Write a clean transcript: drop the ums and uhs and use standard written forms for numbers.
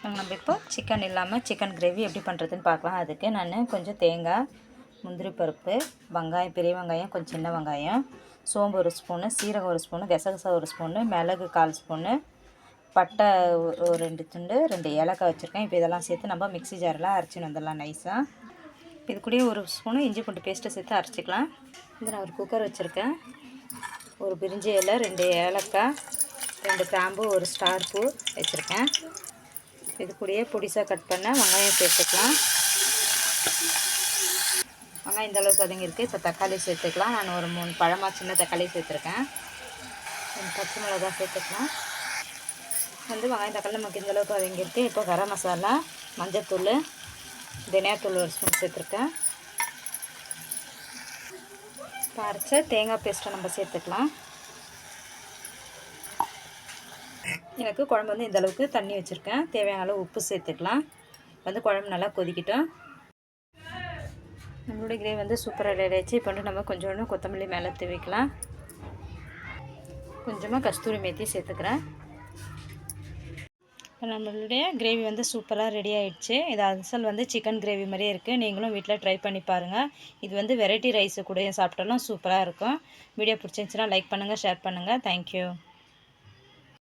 நம்ம இப்போ சிக்கன் இல்லாமல் சிக்கன் கிரேவி எப்படி பண்ணுறதுன்னு பார்க்கலாம். அதுக்கு நான் கொஞ்சம் தேங்காய், முந்திரி பருப்பு, வெங்காயம், பெரிய வெங்காயம், கொஞ்சம் சின்ன வெங்காயம், சோம்பு ஒரு ஸ்பூனு, சீரகம் ஒரு ஸ்பூனு, கசகசா ஒரு ஸ்பூனு, மிளகு 1/4 ஸ்பூனு, பட்டை ஒரு 2 துண்டு, 2 ஏலக்காய் வச்சுருக்கேன். இப்போ இதெல்லாம் சேர்த்து நம்ம மிக்ஸி ஜாரில் அரைச்சின்னு வந்துடலாம் நைஸாக. இது கூடயே ஒரு ஸ்பூனு இஞ்சி பூண்டு பேஸ்ட்டு சேர்த்து அரைச்சிக்கலாம். இது நான் ஒரு குக்கர் வச்சுருக்கேன். ஒரு பிரிஞ்சி இலை, 2 ஏலக்காய், 2 கிராம்பு, ஒரு ஸ்டார் பூ வச்சுருக்கேன். இது கூடயே பொடிசாக கட் பண்ண வெங்காயம் சேர்த்துக்கலாம். வெங்காயம் இந்த அளவுக்கு வதங்கியிருக்கு. இப்போ தக்காளி சேர்த்துக்கலாம். நான் ஒரு 3 பழமாக சின்ன தக்காளி சேர்த்துருக்கேன். பச்சை மிளகா சேர்த்துக்கலாம். வெங்காயம் தக்காளி நமக்கு இந்த அளவுக்கு வதங்கியிருக்கு. இப்போ கரம் மசாலா, மஞ்சத்தூள், தனியாத்தூள் ஒரு ஸ்பூன் சேர்த்துருக்கேன். இப்போ அரைச்ச தேங்காய் பேஸ்ட்டை நம்ம சேர்த்துக்கலாம். எனக்கு குழம்பு இந்த அளவுக்கு தண்ணி வச்சுருக்கேன். தேவையான அளவு உப்பு சேர்த்துக்கலாம். குழம்பு நல்லா கொதிக்கிட்டோம். நம்மளுடைய கிரேவி சூப்பராக ரெடி ஆகிடுச்சு. இப்போ நம்ம கொஞ்சோண்டு கொத்தமல்லி மேலே தூவிக்கலாம். கொஞ்சமாக கஸ்தூரி மேத்தி சேர்த்துக்கிறேன். இப்போ நம்மளுடைய கிரேவி சூப்பராக ரெடி ஆகிடுச்சு. இது அசல் சிக்கன் கிரேவி மாதிரியே இருக்குது. நீங்களும் வீட்டில் ட்ரை பண்ணி பாருங்கள். இது வெரைட்டி ரைஸு கூட சாப்பிட்டாலும் சூப்பராக இருக்கும். வீடியோ பிடிச்சிருந்துச்சுன்னா லைக் பண்ணுங்கள், ஷேர் பண்ணுங்கள். தேங்க்யூ.